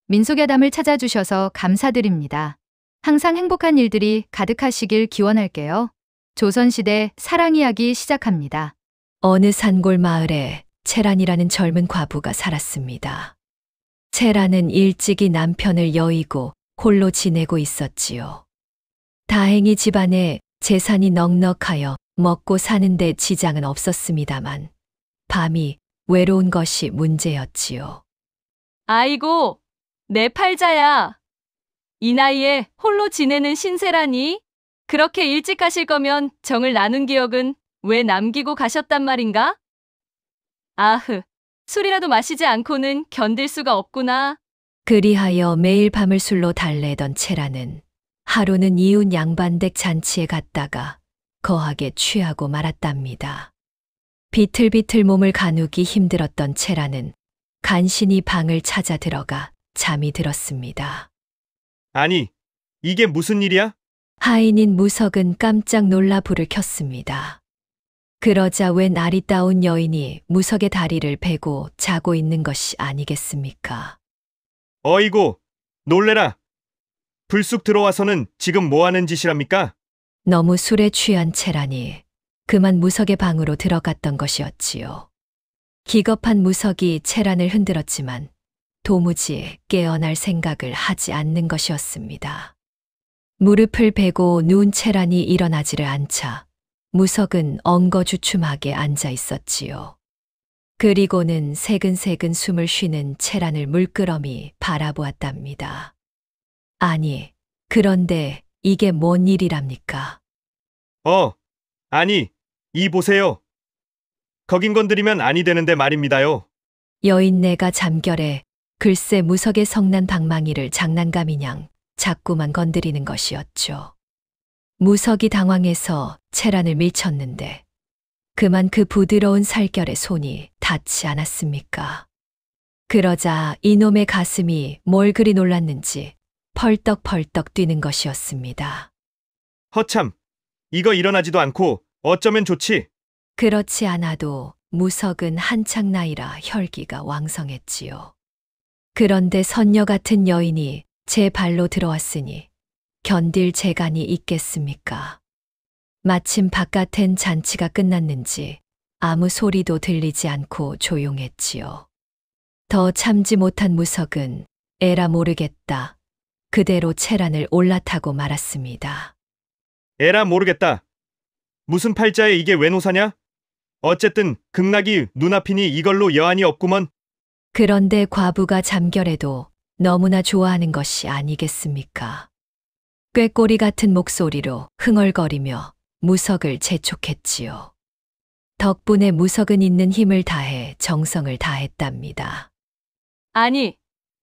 민속야담을 찾아주셔서 감사드립니다. 항상 행복한 일들이 가득하시길 기원할게요. 조선시대 사랑 이야기 시작합니다. 어느 산골 마을에 채란이라는 젊은 과부가 살았습니다. 채란은 일찍이 남편을 여의고 홀로 지내고 있었지요. 다행히 집안에 재산이 넉넉하여 먹고 사는데 지장은 없었습니다만 밤이 외로운 것이 문제였지요. 아이고, 내 팔자야. 이 나이에 홀로 지내는 신세라니? 그렇게 일찍 가실 거면 정을 나눈 기억은 왜 남기고 가셨단 말인가? 아흐, 술이라도 마시지 않고는 견딜 수가 없구나. 그리하여 매일 밤을 술로 달래던 채란은 하루는 이웃 양반댁 잔치에 갔다가 거하게 취하고 말았답니다. 비틀비틀 몸을 가누기 힘들었던 채란은 간신히 방을 찾아 들어가 잠이 들었습니다. 아니, 이게 무슨 일이야? 하인인 무석은 깜짝 놀라 불을 켰습니다. 그러자 웬 아리따운 여인이 무석의 다리를 베고 자고 있는 것이 아니겠습니까? 어이고, 놀래라. 불쑥 들어와서는 지금 뭐 하는 짓이랍니까? 너무 술에 취한 채란이 그만 무석의 방으로 들어갔던 것이었지요. 기겁한 무석이 채란을 흔들었지만 도무지 깨어날 생각을 하지 않는 것이었습니다. 무릎을 베고 누운 채란이 일어나지를 않자 무석은 엉거주춤하게 앉아 있었지요. 그리고는 새근새근 숨을 쉬는 채란을 물끄러미 바라보았답니다. 아니, 그런데 이게 뭔 일이랍니까? 아니, 이 보세요. 거긴 건드리면 아니 되는데 말입니다요. 여인네가 잠결에 글쎄 무석의 성난 방망이를 장난감이냥 자꾸만 건드리는 것이었죠. 무석이 당황해서 채란을 밀쳤는데 그만 그 부드러운 살결에 손이 닿지 않았습니까? 그러자 이놈의 가슴이 뭘 그리 놀랐는지 펄떡펄떡 뛰는 것이었습니다. 허참, 이거 일어나지도 않고 어쩌면 좋지? 그렇지 않아도 무석은 한창 나이라 혈기가 왕성했지요. 그런데 선녀 같은 여인이 제 발로 들어왔으니 견딜 재간이 있겠습니까? 마침 바깥엔 잔치가 끝났는지 아무 소리도 들리지 않고 조용했지요. 더 참지 못한 무석은 에라 모르겠다. 그대로 채란을 올라타고 말았습니다. 에라 모르겠다. 무슨 팔자에 이게 왜 노사냐? 어쨌든 극락이 눈앞이니 이걸로 여한이 없구먼. 그런데 과부가 잠결에도 너무나 좋아하는 것이 아니겠습니까? 꾀꼬리 같은 목소리로 흥얼거리며 무석을 재촉했지요. 덕분에 무석은 있는 힘을 다해 정성을 다했답니다. 아니,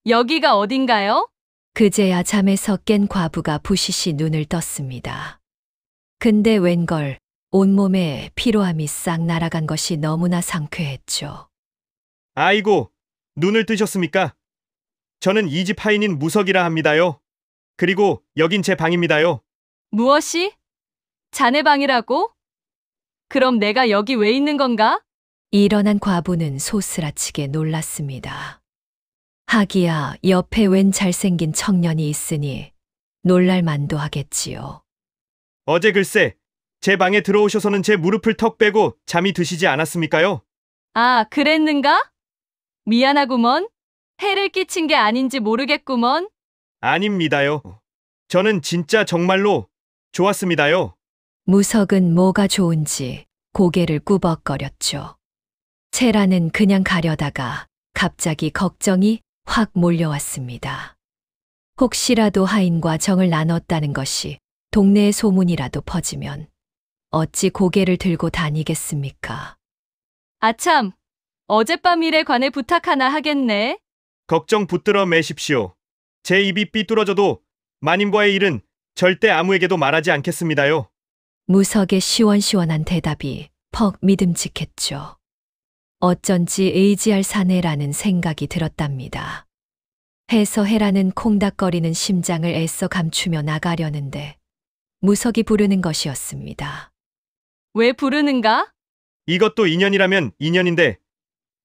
여기가 어딘가요? 그제야 잠에서 깬 과부가 부시시 눈을 떴습니다. 근데 웬걸 온몸에 피로함이 싹 날아간 것이 너무나 상쾌했죠. 아이고, 눈을 뜨셨습니까? 저는 이 집 하인인 무석이라 합니다요. 그리고 여긴 제 방입니다요. 무엇이? 자네 방이라고? 그럼 내가 여기 왜 있는 건가? 일어난 과부는 소스라치게 놀랐습니다. 하기야 옆에 웬 잘생긴 청년이 있으니 놀랄 만도 하겠지요. 어제 글쎄, 제 방에 들어오셔서는 제 무릎을 턱 빼고 잠이 드시지 않았습니까요? 아, 그랬는가? 미안하구먼. 해를 끼친 게 아닌지 모르겠구먼. 아닙니다요. 저는 진짜 정말로 좋았습니다요. 무석은 뭐가 좋은지 고개를 꾸벅거렸죠. 채라는 그냥 가려다가 갑자기 걱정이 확 몰려왔습니다. 혹시라도 하인과 정을 나눴다는 것이 동네의 소문이라도 퍼지면 어찌 고개를 들고 다니겠습니까? 아참, 어젯밤 일에 관해 부탁 하나 하겠네. 걱정 붙들어 매십시오. 제 입이 삐뚤어져도 마님과의 일은 절대 아무에게도 말하지 않겠습니다요. 무석의 시원시원한 대답이 퍽 믿음직했죠. 어쩐지 의지할 사내라는 생각이 들었답니다. 해서 해라는 콩닥거리는 심장을 애써 감추며 나가려는데 무석이 부르는 것이었습니다. 왜 부르는가? 이것도 인연이라면 인연인데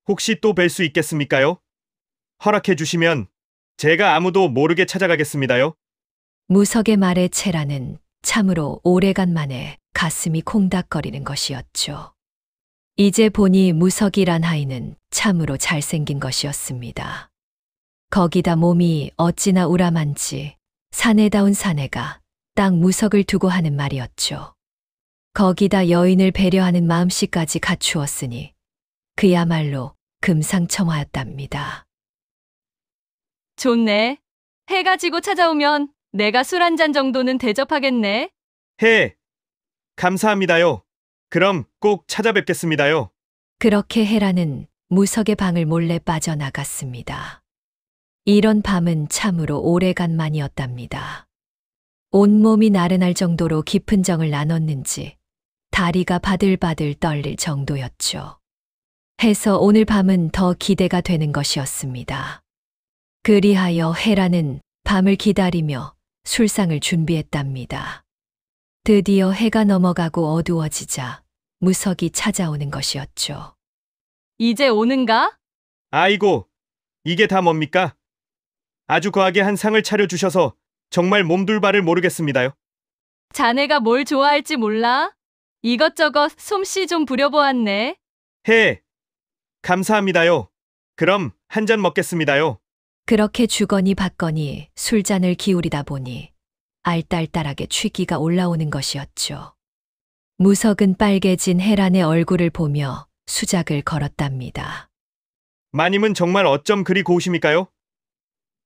혹시 또 뵐 수 있겠습니까요? 허락해 주시면 제가 아무도 모르게 찾아가겠습니다요. 무석의 말에 채라는 참으로 오래간만에 가슴이 콩닥거리는 것이었죠. 이제 보니 무석이란 아이는 참으로 잘생긴 것이었습니다. 거기다 몸이 어찌나 우람한지 사내다운 사내가 딱 무석을 두고 하는 말이었죠. 거기다 여인을 배려하는 마음씨까지 갖추었으니 그야말로 금상첨화였답니다. 좋네. 해가 지고 찾아오면 내가 술 한 잔 정도는 대접하겠네. 해. 감사합니다요. 그럼 꼭 찾아뵙겠습니다요. 그렇게 헤라는 무석의 방을 몰래 빠져나갔습니다. 이런 밤은 참으로 오래간만이었답니다. 온몸이 나른할 정도로 깊은 정을 나눴는지 다리가 바들바들 떨릴 정도였죠. 해서 오늘 밤은 더 기대가 되는 것이었습니다. 그리하여 헤라는 밤을 기다리며 술상을 준비했답니다. 드디어 해가 넘어가고 어두워지자 무석이 찾아오는 것이었죠. 이제 오는가? 아이고, 이게 다 뭡니까? 아주 거하게 한 상을 차려주셔서 정말 몸둘 바를 모르겠습니다요. 자네가 뭘 좋아할지 몰라? 이것저것 솜씨 좀 부려보았네. 해. 감사합니다요. 그럼 한 잔 먹겠습니다요. 그렇게 주거니 받거니 술잔을 기울이다 보니 알딸딸하게 취기가 올라오는 것이었죠. 무석은 빨개진 헤란의 얼굴을 보며 수작을 걸었답니다. 마님은 정말 어쩜 그리 고우십니까요?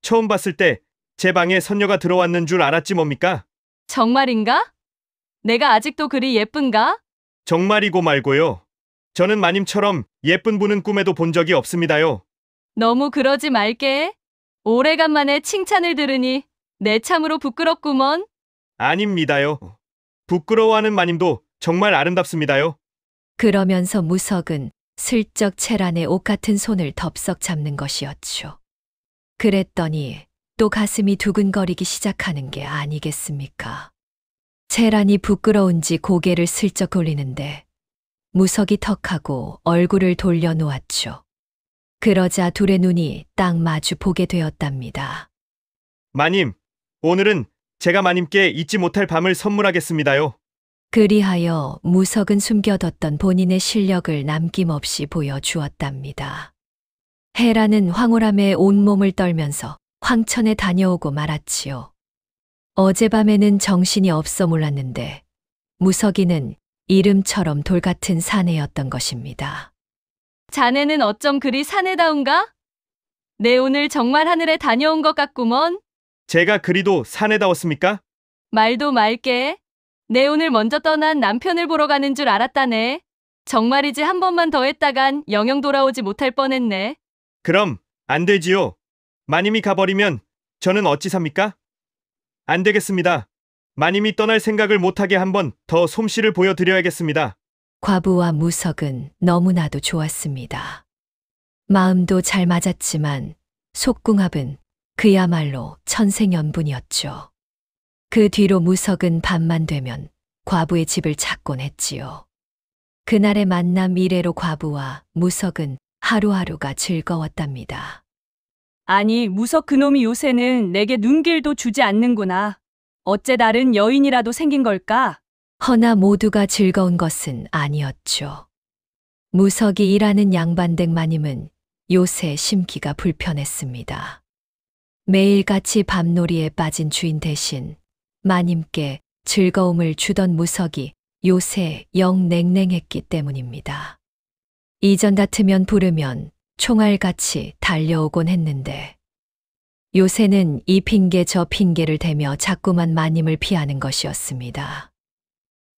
처음 봤을 때 제 방에 선녀가 들어왔는 줄 알았지 뭡니까? 정말인가? 내가 아직도 그리 예쁜가? 정말이고 말고요. 저는 마님처럼 예쁜 분은 꿈에도 본 적이 없습니다요. 너무 그러지 말게. 오래간만에 칭찬을 들으니 내 참으로 부끄럽구먼. 아닙니다요. 부끄러워하는 마님도 정말 아름답습니다요. 그러면서 무석은 슬쩍 채란의 옷 같은 손을 덥석 잡는 것이었죠. 그랬더니 또 가슴이 두근거리기 시작하는 게 아니겠습니까? 채란이 부끄러운지 고개를 슬쩍 돌리는데 무석이 턱하고 얼굴을 돌려놓았죠. 그러자 둘의 눈이 딱 마주 보게 되었답니다. 마님, 오늘은 제가 마님께 잊지 못할 밤을 선물하겠습니다요. 그리하여 무석은 숨겨뒀던 본인의 실력을 남김없이 보여주었답니다. 헤라는 황홀함에 온몸을 떨면서 황천에 다녀오고 말았지요. 어젯밤에는 정신이 없어 몰랐는데 무석이는 이름처럼 돌같은 사내였던 것입니다. 자네는 어쩜 그리 사내다운가? 내 오늘 정말 하늘에 다녀온 것 같구먼. 제가 그리도 사내다웠습니까? 말도 말게. 내 오늘 먼저 떠난 남편을 보러 가는 줄 알았다네. 정말이지 한 번만 더 했다간 영영 돌아오지 못할 뻔했네. 그럼 안 되지요. 마님이 가버리면 저는 어찌 삽니까? 안 되겠습니다. 마님이 떠날 생각을 못하게 한번 더 솜씨를 보여드려야겠습니다. 과부와 무석은 너무나도 좋았습니다. 마음도 잘 맞았지만 속궁합은 그야말로 천생연분이었죠. 그 뒤로 무석은 밤만 되면 과부의 집을 찾곤 했지요. 그날의 만남 이래로 과부와 무석은 하루하루가 즐거웠답니다. 아니, 무석 그놈이 요새는 내게 눈길도 주지 않는구나. 어째 다른 여인이라도 생긴 걸까? 허나 모두가 즐거운 것은 아니었죠. 무석이 일하는 양반댁 마님은 요새 심기가 불편했습니다. 매일같이 밤놀이에 빠진 주인 대신 마님께 즐거움을 주던 무석이 요새 영 냉랭했기 때문입니다. 이전 같으면 부르면 총알같이 달려오곤 했는데 요새는 이 핑계 저 핑계를 대며 자꾸만 마님을 피하는 것이었습니다.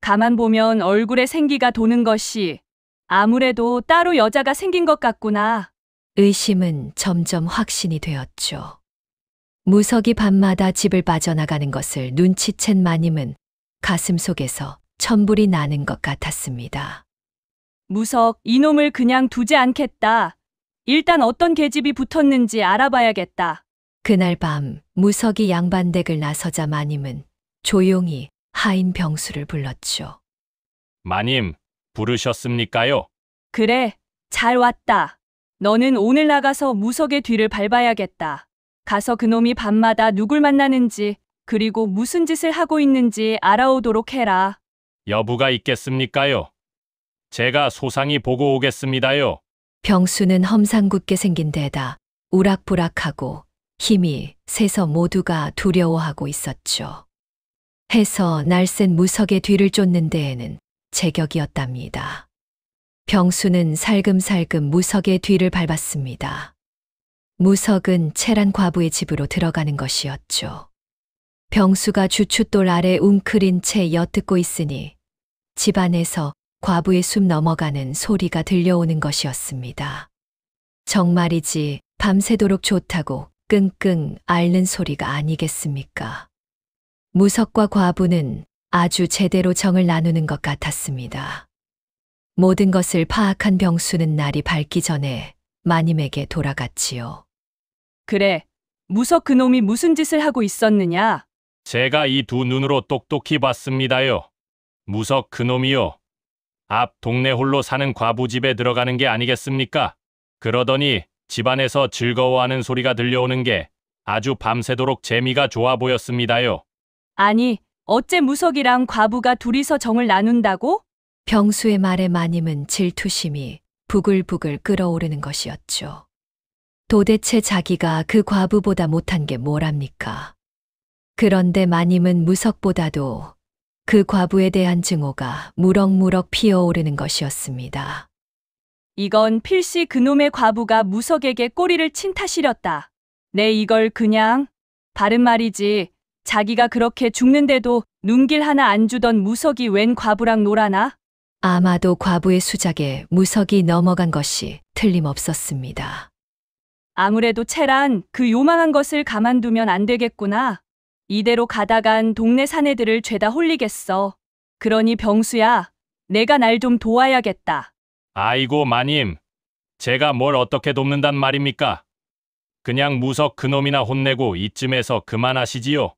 가만 보면 얼굴에 생기가 도는 것이 아무래도 따로 여자가 생긴 것 같구나. 의심은 점점 확신이 되었죠. 무석이 밤마다 집을 빠져나가는 것을 눈치챈 마님은 가슴 속에서 천불이 나는 것 같았습니다. 무석, 이놈을 그냥 두지 않겠다. 일단 어떤 계집이 붙었는지 알아봐야겠다. 그날 밤 무석이 양반댁을 나서자 마님은 조용히 하인 병수를 불렀죠. 마님, 부르셨습니까요? 그래, 잘 왔다. 너는 오늘 나가서 무석의 뒤를 밟아야겠다. 가서 그놈이 밤마다 누굴 만나는지 그리고 무슨 짓을 하고 있는지 알아오도록 해라. 여부가 있겠습니까요? 제가 소상히 보고 오겠습니다요. 병수는 험상궂게 생긴 데다 우락부락하고 힘이 세서 모두가 두려워하고 있었죠. 해서 날쌘 무석의 뒤를 쫓는 데에는 제격이었답니다. 병수는 살금살금 무석의 뒤를 밟았습니다. 무석은 채란 과부의 집으로 들어가는 것이었죠. 병수가 주춧돌 아래 웅크린 채 엿듣고 있으니 집 안에서 과부의 숨 넘어가는 소리가 들려오는 것이었습니다. 정말이지 밤새도록 좋다고 끙끙 앓는 소리가 아니겠습니까? 무석과 과부는 아주 제대로 정을 나누는 것 같았습니다. 모든 것을 파악한 병수는 날이 밝기 전에 마님에게 돌아갔지요. 그래, 무석 그놈이 무슨 짓을 하고 있었느냐? 제가 이 두 눈으로 똑똑히 봤습니다요. 무석 그놈이요. 앞 동네 홀로 사는 과부 집에 들어가는 게 아니겠습니까? 그러더니 집안에서 즐거워하는 소리가 들려오는 게 아주 밤새도록 재미가 좋아 보였습니다요. 아니, 어째 무석이랑 과부가 둘이서 정을 나눈다고? 병수의 말에 마님은 질투심이 부글부글 끓어오르는 것이었죠. 도대체 자기가 그 과부보다 못한 게 뭐랍니까? 그런데 마님은 무석보다도 그 과부에 대한 증오가 무럭무럭 피어오르는 것이었습니다. 이건 필시 그놈의 과부가 무석에게 꼬리를 친 탓이렸다. 내 이걸 그냥 바른 말이지. 자기가 그렇게 죽는데도 눈길 하나 안 주던 무석이 웬 과부랑 놀아나? 아마도 과부의 수작에 무석이 넘어간 것이 틀림없었습니다. 아무래도 채란 그 요망한 것을 가만두면 안 되겠구나. 이대로 가다간 동네 사내들을 죄다 홀리겠어. 그러니 병수야, 내가 날 좀 도와야겠다. 아이고 마님, 제가 뭘 어떻게 돕는단 말입니까? 그냥 무석 그놈이나 혼내고 이쯤에서 그만하시지요.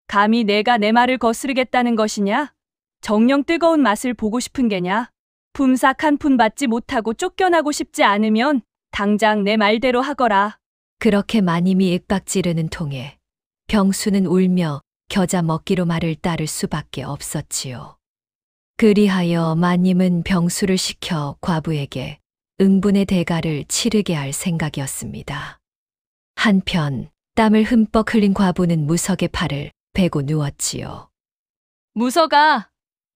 감히 내가 내 말을 거스르겠다는 것이냐? 정녕 뜨거운 맛을 보고 싶은 게냐? 품삯 한 푼 받지 못하고 쫓겨나고 싶지 않으면 당장 내 말대로 하거라. 그렇게 마님이 윽박지르는 통에 병수는 울며 겨자 먹기로 말을 따를 수밖에 없었지요. 그리하여 마님은 병수를 시켜 과부에게 응분의 대가를 치르게 할 생각이었습니다. 한편 땀을 흠뻑 흘린 과부는 무석의 팔을 베고 누웠지요. 무석아,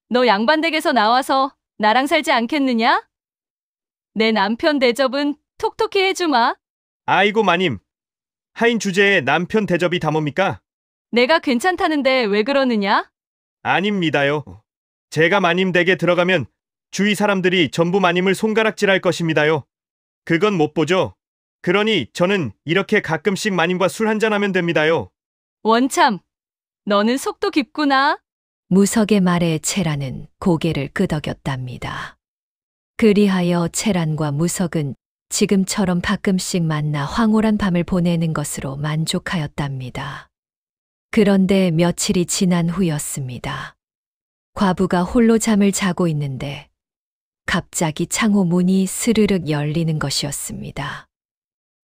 너 양반댁에서 나와서 나랑 살지 않겠느냐? 내 남편 대접은 톡톡히 해주마. 아이고 마님, 하인 주제에 남편 대접이 다 뭡니까? 내가 괜찮다는데 왜 그러느냐? 아닙니다요. 제가 마님 댁에 들어가면 주위 사람들이 전부 마님을 손가락질할 것입니다요. 그건 못 보죠. 그러니 저는 이렇게 가끔씩 마님과 술 한잔하면 됩니다요. 원참, 너는 속도 깊구나. 무석의 말에 채란은 고개를 끄덕였답니다. 그리하여 채란과 무석은 지금처럼 가끔씩 만나 황홀한 밤을 보내는 것으로 만족하였답니다. 그런데 며칠이 지난 후였습니다. 과부가 홀로 잠을 자고 있는데 갑자기 창호 문이 스르륵 열리는 것이었습니다.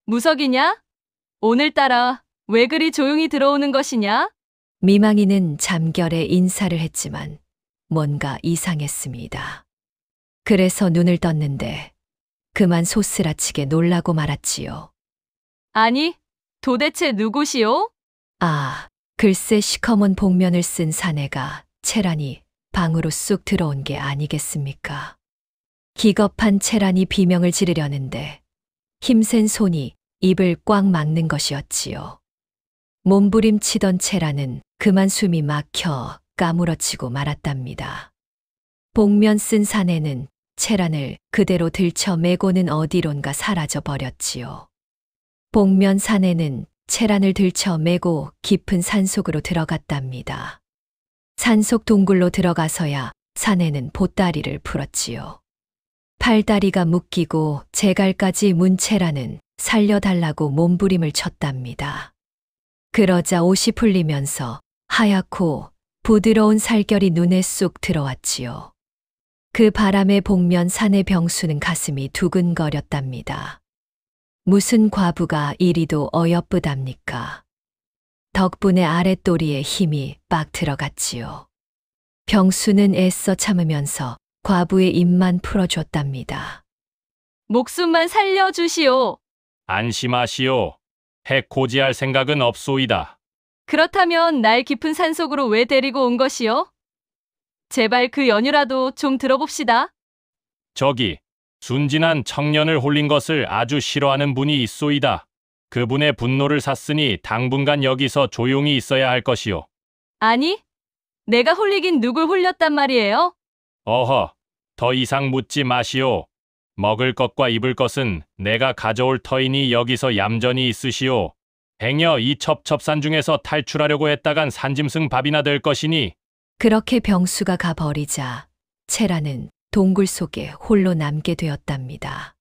무석이냐? 오늘따라 왜 그리 조용히 들어오는 것이냐? 미망이는 잠결에 인사를 했지만 뭔가 이상했습니다. 그래서 눈을 떴는데 그만 소스라치게 놀라고 말았지요. 아니, 도대체 누구시오? 아, 글쎄 시커먼 복면을 쓴 사내가 채란이 방으로 쑥 들어온 게 아니겠습니까? 기겁한 채란이 비명을 지르려는데 힘센 손이 입을 꽉 막는 것이었지요. 몸부림치던 채란은 그만 숨이 막혀 까무러치고 말았답니다. 복면 쓴 사내는 채란을 그대로 들쳐매고는 어디론가 사라져 버렸지요. 복면 사내는 채란을 들쳐매고 깊은 산속으로 들어갔답니다. 산속 동굴로 들어가서야 사내는 보따리를 풀었지요. 팔다리가 묶이고 재갈까지 문 채란은 살려달라고 몸부림을 쳤답니다. 그러자 옷이 풀리면서 하얗고 부드러운 살결이 눈에 쑥 들어왔지요. 그 바람에 복면 사내 병수는 가슴이 두근거렸답니다. 무슨 과부가 이리도 어여쁘답니까? 덕분에 아랫도리에 힘이 빡 들어갔지요. 병수는 애써 참으면서 과부의 입만 풀어줬답니다. 목숨만 살려주시오. 안심하시오. 핵 고지할 생각은 없소이다. 그렇다면 날 깊은 산속으로 왜 데리고 온 것이오? 제발 그 연유라도 좀 들어봅시다. 저기 순진한 청년을 홀린 것을 아주 싫어하는 분이 있소이다. 그분의 분노를 샀으니 당분간 여기서 조용히 있어야 할 것이오. 아니, 내가 홀리긴 누굴 홀렸단 말이에요? 어허, 더 이상 묻지 마시오. 먹을 것과 입을 것은 내가 가져올 터이니 여기서 얌전히 있으시오. 행여 이 첩첩산 중에서 탈출하려고 했다간 산짐승 밥이나 될 것이니. 그렇게 병수가 가버리자 채라는 동굴 속에 홀로 남게 되었답니다.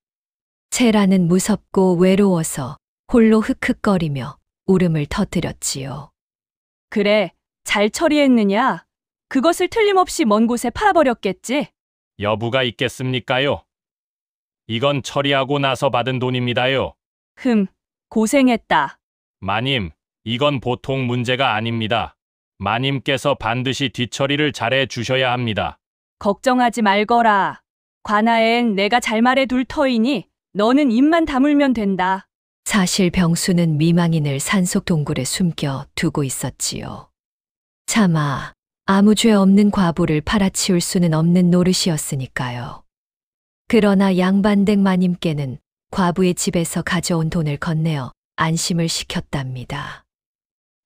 채라는 무섭고 외로워서 홀로 흑흑거리며 울음을 터뜨렸지요. 그래, 잘 처리했느냐? 그것을 틀림없이 먼 곳에 팔아버렸겠지? 여부가 있겠습니까요? 이건 처리하고 나서 받은 돈입니다요. 고생했다. 마님, 이건 보통 문제가 아닙니다. 마님께서 반드시 뒷처리를 잘해 주셔야 합니다. 걱정하지 말거라. 관아엔 내가 잘 말해둘 터이니 너는 입만 다물면 된다. 사실 병수는 미망인을 산속 동굴에 숨겨 두고 있었지요. 차마 아무 죄 없는 과부를 팔아치울 수는 없는 노릇이었으니까요. 그러나 양반댁 마님께는 과부의 집에서 가져온 돈을 건네어 안심을 시켰답니다.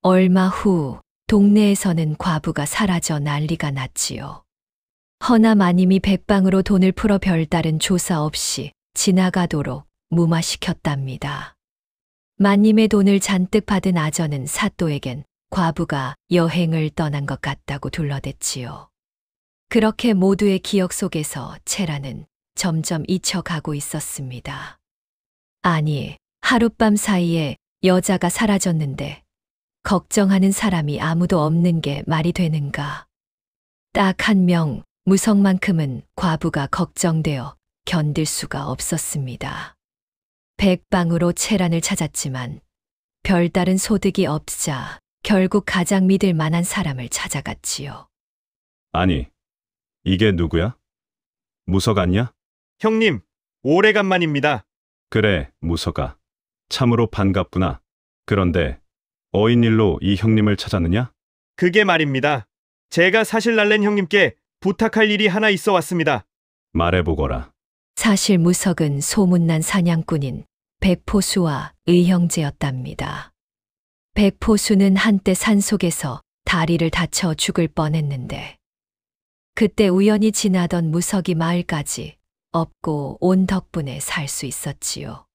얼마 후 동네에서는 과부가 사라져 난리가 났지요. 허나 마님이 백방으로 돈을 풀어 별다른 조사 없이 지나가도록 무마시켰답니다. 마님의 돈을 잔뜩 받은 아전은 사또에겐 과부가 여행을 떠난 것 같다고 둘러댔지요. 그렇게 모두의 기억 속에서 채라는 점점 잊혀가고 있었습니다. 아니, 하룻밤 사이에 여자가 사라졌는데 걱정하는 사람이 아무도 없는 게 말이 되는가. 딱 한 명, 무성만큼은 과부가 걱정되어 견딜 수가 없었습니다. 백방으로 채란을 찾았지만 별다른 소득이 없자 결국 가장 믿을 만한 사람을 찾아갔지요. 아니, 이게 누구야? 무석 아니야? 형님, 오래간만입니다. 그래, 무석아. 참으로 반갑구나. 그런데 어인 일로 이 형님을 찾았느냐? 그게 말입니다. 제가 사실 날랜 형님께 부탁할 일이 하나 있어 왔습니다. 말해보거라. 사실 무석은 소문난 사냥꾼인 백포수와 의형제였답니다. 백포수는 한때 산속에서 다리를 다쳐 죽을 뻔했는데 그때 우연히 지나던 무석이 마을까지 업고 온 덕분에 살 수 있었지요.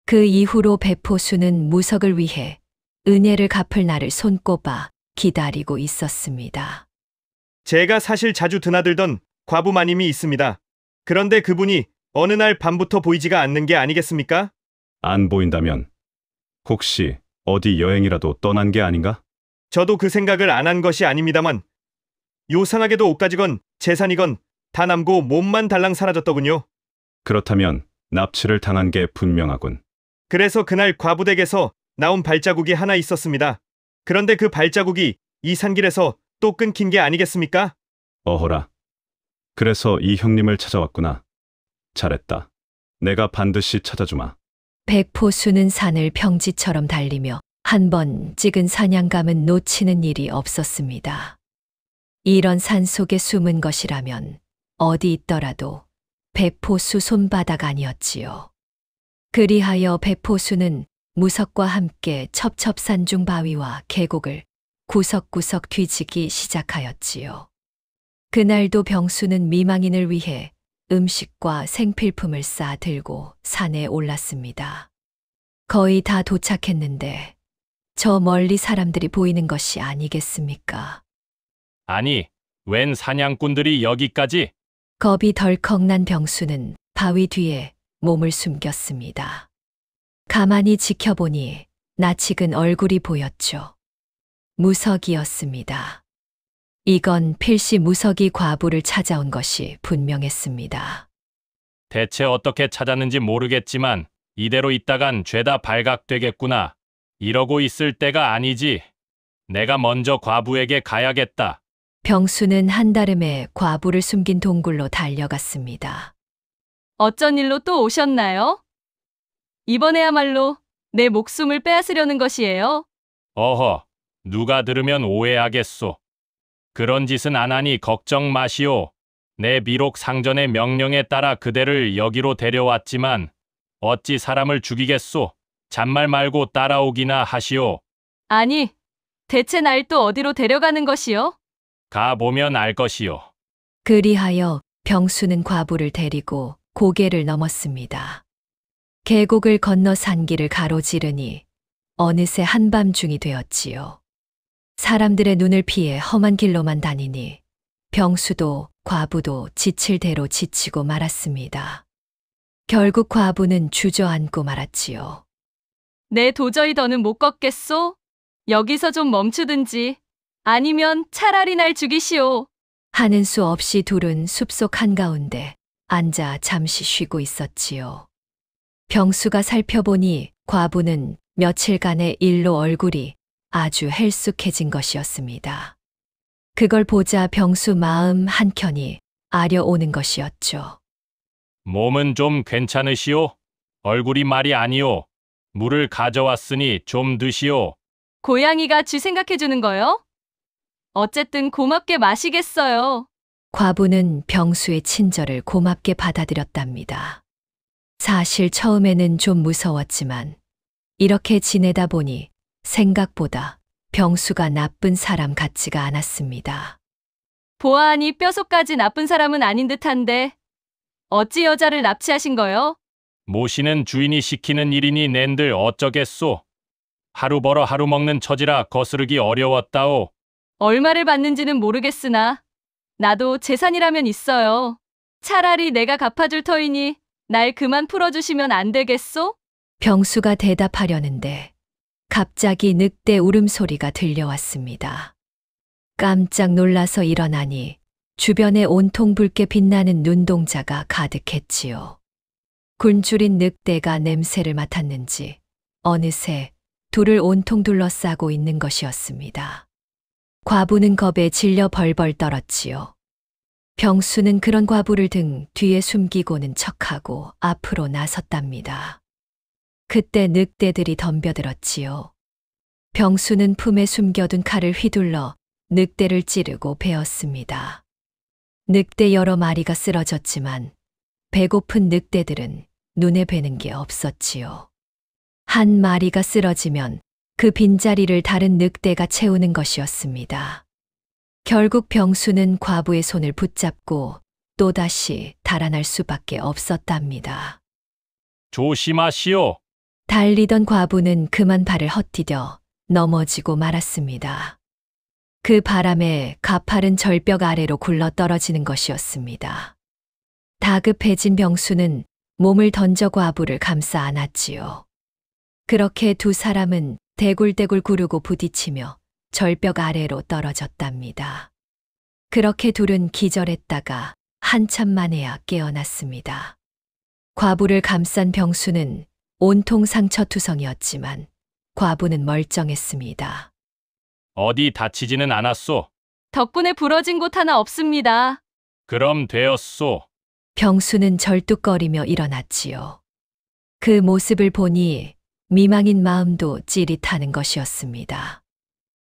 그 이후로 백포수는 무석을 위해 은혜를 갚을 날을 손꼽아 기다리고 있었습니다. 제가 사실 자주 드나들던 과부 마님이 있습니다. 그런데 그분이 어느 날 밤부터 보이지가 않는 게 아니겠습니까? 안 보인다면 혹시 어디 여행이라도 떠난 게 아닌가? 저도 그 생각을 안 한 것이 아닙니다만 요상하게도 옷가지건 재산이건 다 남고 몸만 달랑 사라졌더군요. 그렇다면 납치를 당한 게 분명하군. 그래서 그날 과부댁에서 나온 발자국이 하나 있었습니다. 그런데 그 발자국이 이 산길에서 또 끊긴 게 아니겠습니까? 어허라. 그래서 이 형님을 찾아왔구나. 잘했다. 내가 반드시 찾아주마. 백포수는 산을 평지처럼 달리며 한 번 찍은 사냥감은 놓치는 일이 없었습니다. 이런 산 속에 숨은 것이라면 어디 있더라도 백포수 손바닥 아니었지요. 그리하여 백포수는 무석과 함께 첩첩산중 바위와 계곡을 구석구석 뒤지기 시작하였지요. 그날도 병수는 미망인을 위해 음식과 생필품을 싸 들고 산에 올랐습니다. 거의 다 도착했는데 저 멀리 사람들이 보이는 것이 아니겠습니까? 아니, 웬 사냥꾼들이 여기까지? 겁이 덜컥 난 병수는 바위 뒤에 몸을 숨겼습니다. 가만히 지켜보니 낯익은 얼굴이 보였죠. 무석이었습니다. 이건 필시 무석이 과부를 찾아온 것이 분명했습니다. 대체 어떻게 찾았는지 모르겠지만 이대로 있다간 죄다 발각되겠구나. 이러고 있을 때가 아니지. 내가 먼저 과부에게 가야겠다. 병수는 한달음에 과부를 숨긴 동굴로 달려갔습니다. 어쩐 일로 또 오셨나요? 이번에야말로 내 목숨을 빼앗으려는 것이에요. 어허, 누가 들으면 오해하겠소. 그런 짓은 안 하니 걱정 마시오. 내 비록 상전의 명령에 따라 그대를 여기로 데려왔지만 어찌 사람을 죽이겠소. 잔말 말고 따라오기나 하시오. 아니, 대체 날 또 어디로 데려가는 것이요? 가보면 알 것이오. 그리하여 병수는 과부를 데리고 고개를 넘었습니다. 계곡을 건너 산길을 가로지르니 어느새 한밤중이 되었지요. 사람들의 눈을 피해 험한 길로만 다니니 병수도 과부도 지칠 대로 지치고 말았습니다. 결국 과부는 주저앉고 말았지요. 내 도저히 더는 못 걷겠소? 여기서 좀 멈추든지 아니면 차라리 날 죽이시오. 하는 수 없이 둘은 숲속 한가운데 앉아 잠시 쉬고 있었지요. 병수가 살펴보니 과부는 며칠간의 일로 얼굴이 아주 헬쑥해진 것이었습니다. 그걸 보자 병수 마음 한켠이 아려오는 것이었죠. 몸은 좀 괜찮으시오? 얼굴이 말이 아니오. 물을 가져왔으니 좀 드시오. 고양이가 쥐 생각해주는 거요? 어쨌든 고맙게 마시겠어요. 과부는 병수의 친절을 고맙게 받아들였답니다. 사실 처음에는 좀 무서웠지만 이렇게 지내다 보니 생각보다 병수가 나쁜 사람 같지가 않았습니다. 보아하니 뼛속까지 나쁜 사람은 아닌 듯한데 어찌 여자를 납치하신 거요? 모시는 주인이 시키는 일이니 낸들 어쩌겠소. 하루 벌어 하루 먹는 처지라 거스르기 어려웠다오. 얼마를 받는지는 모르겠으나 나도 재산이라면 있어요. 차라리 내가 갚아줄 터이니 날 그만 풀어주시면 안 되겠소? 병수가 대답하려는데 갑자기 늑대 울음소리가 들려왔습니다. 깜짝 놀라서 일어나니 주변에 온통 붉게 빛나는 눈동자가 가득했지요. 굶주린 늑대가 냄새를 맡았는지 어느새 둘을 온통 둘러싸고 있는 것이었습니다. 과부는 겁에 질려 벌벌 떨었지요. 병수는 그런 과부를 등 뒤에 숨기고는 척하고 앞으로 나섰답니다. 그때 늑대들이 덤벼들었지요. 병수는 품에 숨겨둔 칼을 휘둘러 늑대를 찌르고 베었습니다. 늑대 여러 마리가 쓰러졌지만 배고픈 늑대들은 눈에 뵈는 게 없었지요. 한 마리가 쓰러지면 그 빈자리를 다른 늑대가 채우는 것이었습니다. 결국 병수는 과부의 손을 붙잡고 또다시 달아날 수밖에 없었답니다. 조심하시오. 달리던 과부는 그만 발을 헛디뎌 넘어지고 말았습니다. 그 바람에 가파른 절벽 아래로 굴러 떨어지는 것이었습니다. 다급해진 병수는 몸을 던져 과부를 감싸 안았지요. 그렇게 두 사람은 대굴대굴 구르고 부딪히며 절벽 아래로 떨어졌답니다. 그렇게 둘은 기절했다가 한참 만에야 깨어났습니다. 과부를 감싼 병수는 온통 상처투성이었지만 과부는 멀쩡했습니다. 어디 다치지는 않았소. 덕분에 부러진 곳 하나 없습니다. 그럼 되었소. 병수는 절뚝거리며 일어났지요. 그 모습을 보니 미망인 마음도 찌릿하는 것이었습니다.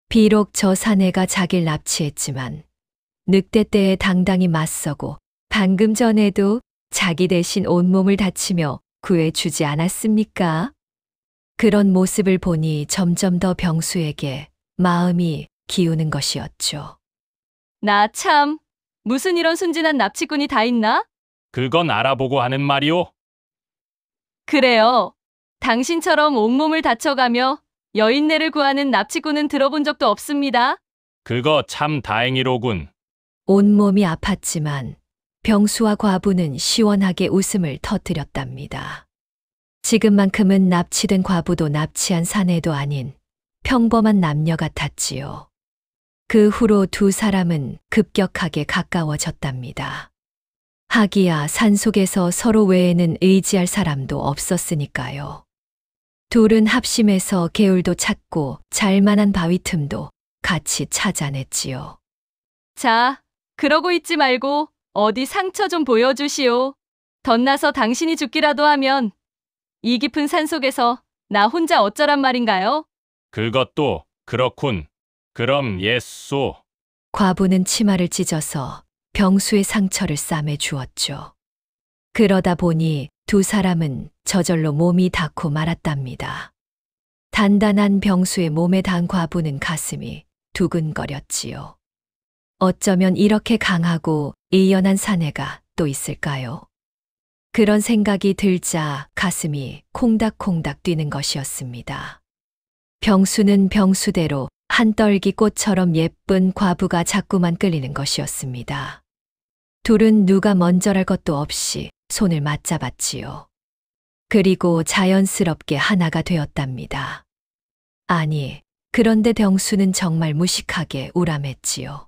비록 저 사내가 자기를 납치했지만 늑대떼에 당당히 맞서고 방금 전에도 자기 대신 온몸을 다치며 구해주지 않았습니까? 그런 모습을 보니 점점 더 병수에게 마음이 기우는 것이었죠. 나 참, 무슨 이런 순진한 납치꾼이 다 있나? 그건 알아보고 하는 말이오. 그래요. 당신처럼 온몸을 다쳐가며 여인네를 구하는 납치꾼은 들어본 적도 없습니다. 그거 참 다행이로군. 온몸이 아팠지만 병수와 과부는 시원하게 웃음을 터뜨렸답니다. 지금만큼은 납치된 과부도 납치한 사내도 아닌 평범한 남녀 같았지요. 그 후로 두 사람은 급격하게 가까워졌답니다. 하기야 산속에서 서로 외에는 의지할 사람도 없었으니까요. 둘은 합심해서 개울도 찾고 잘만한 바위 틈도 같이 찾아냈지요. 자, 그러고 있지 말고 어디 상처 좀 보여주시오. 덧나서 당신이 죽기라도 하면 이 깊은 산속에서 나 혼자 어쩌란 말인가요? 그것도 그렇군. 그럼 예쏘. 과부는 치마를 찢어서 병수의 상처를 싸매 주었죠. 그러다 보니 두 사람은 저절로 몸이 닿고 말았답니다. 단단한 병수의 몸에 닿은 과부는 가슴이 두근거렸지요. 어쩌면 이렇게 강하고 예연한 사내가 또 있을까요? 그런 생각이 들자 가슴이 콩닥콩닥 뛰는 것이었습니다. 병수는 병수대로 한떨기 꽃처럼 예쁜 과부가 자꾸만 끌리는 것이었습니다. 둘은 누가 먼저랄 것도 없이 손을 맞잡았지요. 그리고 자연스럽게 하나가 되었답니다. 아니, 그런데 병수는 정말 무식하게 우람했지요.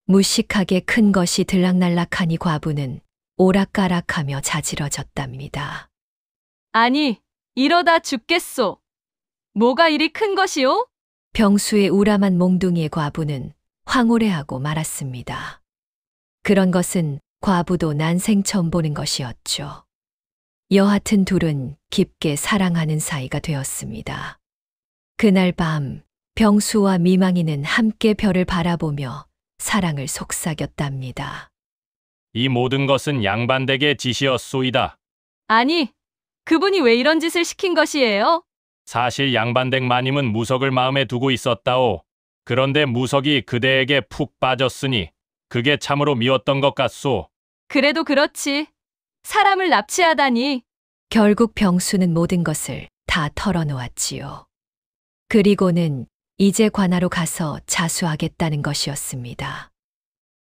무식하게 큰 것이 들락날락하니 과부는 오락가락하며 자지러졌답니다. 아니, 이러다 죽겠소. 뭐가 이리 큰 것이오? 병수의 우람한 몽둥이의 과부는 황홀해하고 말았습니다. 그런 것은 과부도 난생 처음 보는 것이었죠. 여하튼 둘은 깊게 사랑하는 사이가 되었습니다. 그날 밤 병수와 미망이는 함께 별을 바라보며 사랑을 속삭였답니다. 이 모든 것은 양반댁의 짓이었소이다. 아니, 그분이 왜 이런 짓을 시킨 것이에요? 사실 양반댁 마님은 무석을 마음에 두고 있었다오. 그런데 무석이 그대에게 푹 빠졌으니 그게 참으로 미웠던 것 같소. 그래도 그렇지. 사람을 납치하다니. 결국 병수는 모든 것을 다 털어놓았지요. 그리고는 이제 관하로 가서 자수하겠다는 것이었습니다.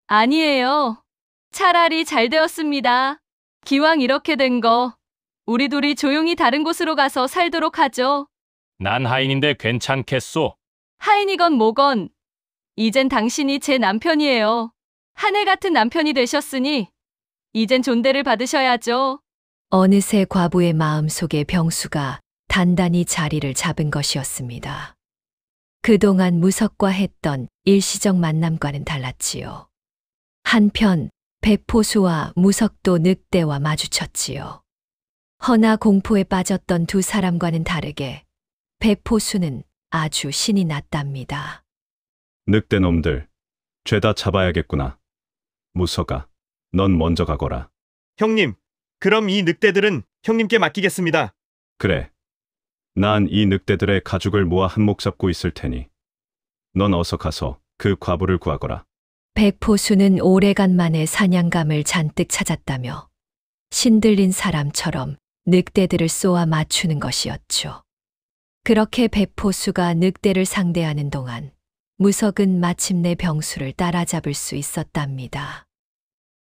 아니에요. 차라리 잘 되었습니다. 기왕 이렇게 된 거, 우리 둘이 조용히 다른 곳으로 가서 살도록 하죠. 난 하인인데 괜찮겠소? 하인이건 뭐건, 이젠 당신이 제 남편이에요. 하늘 같은 남편이 되셨으니, 이젠 존대를 받으셔야죠. 어느새 과부의 마음속에 병수가 단단히 자리를 잡은 것이었습니다. 그동안 무석과 했던 일시적 만남과는 달랐지요. 한편 백포수와 무석도 늑대와 마주쳤지요. 허나 공포에 빠졌던 두 사람과는 다르게 백포수는 아주 신이 났답니다. 늑대놈들, 죄다 잡아야겠구나. 무서가, 넌 먼저 가거라. 형님, 그럼 이 늑대들은 형님께 맡기겠습니다. 그래. 난 이 늑대들의 가죽을 모아 한몫 잡고 있을 테니 넌 어서 가서 그 과부를 구하거라. 백포수는 오래간만에 사냥감을 잔뜩 찾았다며 신들린 사람처럼 늑대들을 쏘아 맞추는 것이었죠. 그렇게 백포수가 늑대를 상대하는 동안 무석은 마침내 병수를 따라잡을 수 있었답니다.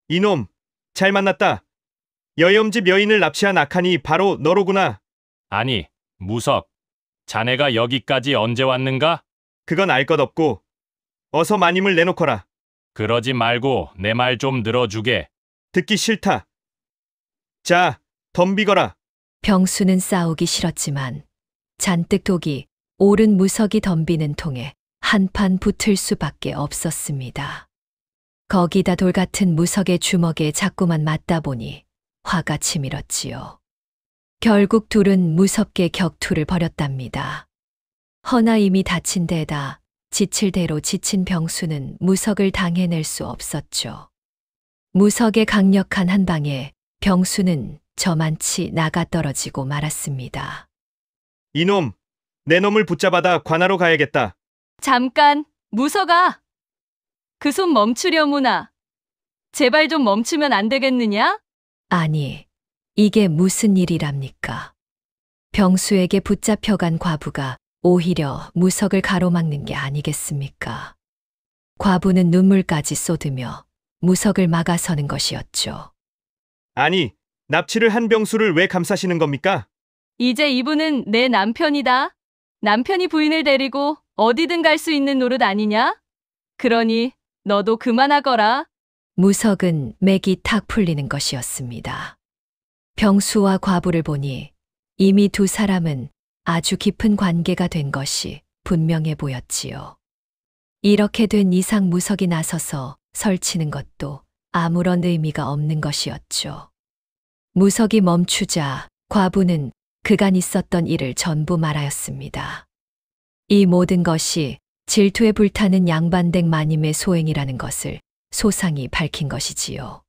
이놈, 잘 만났다. 여염집 여인을 납치한 악한이 바로 너로구나. 아니, 무석. 자네가 여기까지 언제 왔는가? 그건 알 것 없고 어서 마님을 내놓거라. 그러지 말고 내 말 좀 들어주게. 듣기 싫다. 자, 덤비거라. 병수는 싸우기 싫었지만 잔뜩 독이 오른 무석이 덤비는 통에 한판 붙을 수밖에 없었습니다. 거기다 돌 같은 무석의 주먹에 자꾸만 맞다 보니 화가 치밀었지요. 결국 둘은 무섭게 격투를 벌였답니다. 허나 이미 다친 데다 지칠 대로 지친 병수는 무석을 당해낼 수 없었죠. 무석의 강력한 한 방에 병수는 저만치 나가떨어지고 말았습니다. 이놈, 내 놈을 붙잡아다 관하로 가야겠다. 잠깐, 무서가. 그 손 멈추려무나. 제발 좀 멈추면 안 되겠느냐? 아니, 이게 무슨 일이랍니까? 병수에게 붙잡혀간 과부가 오히려 무석을 가로막는 게 아니겠습니까? 과부는 눈물까지 쏟으며 무석을 막아서는 것이었죠. 아니, 납치를 한 병수를 왜 감싸시는 겁니까? 이제 이분은 내 남편이다. 남편이 부인을 데리고 어디든 갈 수 있는 노릇 아니냐? 그러니 너도 그만하거라. 무석은 맥이 탁 풀리는 것이었습니다. 병수와 과부를 보니 이미 두 사람은 아주 깊은 관계가 된 것이 분명해 보였지요. 이렇게 된 이상 무석이 나서서 설치는 것도 아무런 의미가 없는 것이었죠. 무석이 멈추자 과부는 그간 있었던 일을 전부 말하였습니다. 이 모든 것이 질투에 불타는 양반댁 마님의 소행이라는 것을 소상히 밝힌 것이지요.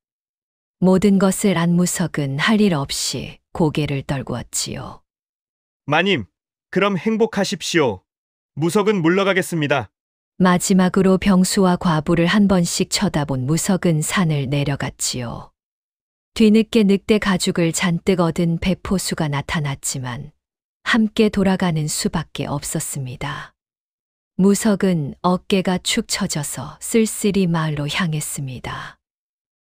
모든 것을 안 무석은 할 일 없이 고개를 떨구었지요. 마님, 그럼 행복하십시오. 무석은 물러가겠습니다. 마지막으로 병수와 과부를 한 번씩 쳐다본 무석은 산을 내려갔지요. 뒤늦게 늑대 가죽을 잔뜩 얻은 배포수가 나타났지만 함께 돌아가는 수밖에 없었습니다. 무석은 어깨가 축 처져서 쓸쓸히 마을로 향했습니다.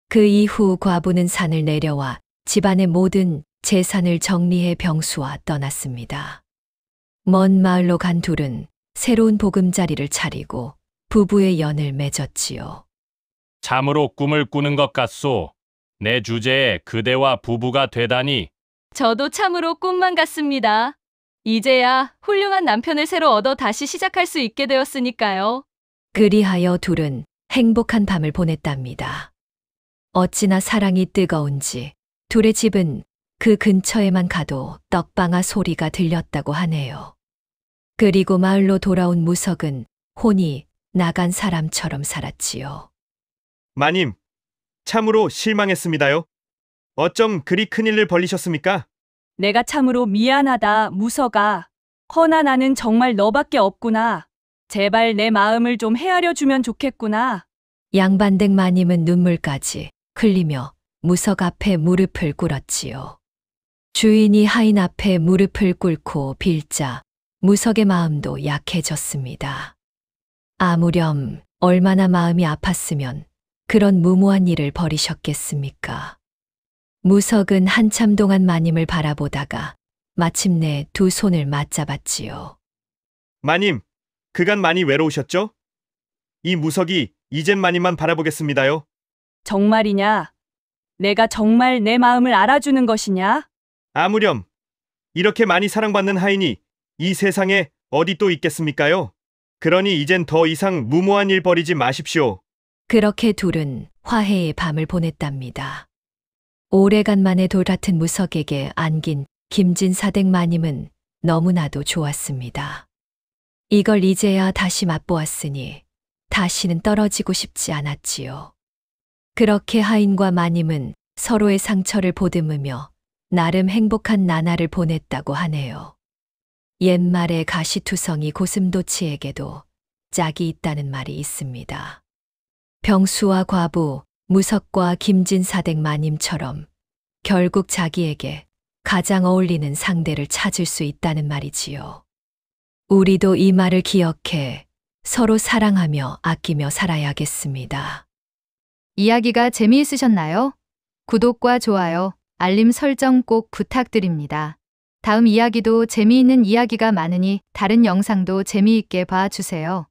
그 이후 과부는 산을 내려와 집안의 모든 재산을 정리해 병수와 떠났습니다. 먼 마을로 간 둘은 새로운 보금자리를 차리고 부부의 연을 맺었지요. 참으로 꿈을 꾸는 것 같소. 내 주제에 그대와 부부가 되다니. 저도 참으로 꿈만 같습니다. 이제야 훌륭한 남편을 새로 얻어 다시 시작할 수 있게 되었으니까요. 그리하여 둘은 행복한 밤을 보냈답니다. 어찌나 사랑이 뜨거운지 둘의 집은 그 근처에만 가도 떡방아 소리가 들렸다고 하네요. 그리고 마을로 돌아온 무석은 혼이 나간 사람처럼 살았지요. 마님, 참으로 실망했습니다요. 어쩜 그리 큰일을 벌리셨습니까? 내가 참으로 미안하다, 무석아. 허나 나는 정말 너밖에 없구나. 제발 내 마음을 좀 헤아려 주면 좋겠구나. 양반댁 마님은 눈물까지 흘리며 무석 앞에 무릎을 꿇었지요. 주인이 하인 앞에 무릎을 꿇고 빌자 무석의 마음도 약해졌습니다. 아무렴 얼마나 마음이 아팠으면 그런 무모한 일을 벌이셨겠습니까? 무석은 한참 동안 마님을 바라보다가 마침내 두 손을 맞잡았지요. 마님, 그간 많이 외로우셨죠? 이 무석이 이젠 마님만 바라보겠습니다요. 정말이냐? 내가 정말 내 마음을 알아주는 것이냐? 아무렴, 이렇게 많이 사랑받는 하인이 이 세상에 어디 또 있겠습니까요? 그러니 이젠 더 이상 무모한 일 벌이지 마십시오. 그렇게 둘은 화해의 밤을 보냈답니다. 오래간만에 돌같은 무석에게 안긴 김진사댁 마님은 너무나도 좋았습니다. 이걸 이제야 다시 맛보았으니 다시는 떨어지고 싶지 않았지요. 그렇게 하인과 마님은 서로의 상처를 보듬으며 나름 행복한 나날을 보냈다고 하네요. 옛말에 가시투성이 고슴도치에게도 짝이 있다는 말이 있습니다. 병수와 과부, 무석과 김진사댁 마님처럼 결국 자기에게 가장 어울리는 상대를 찾을 수 있다는 말이지요. 우리도 이 말을 기억해 서로 사랑하며 아끼며 살아야겠습니다. 이야기가 재미있으셨나요? 구독과 좋아요, 알림 설정 꼭 부탁드립니다. 다음 이야기도 재미있는 이야기가 많으니 다른 영상도 재미있게 봐주세요.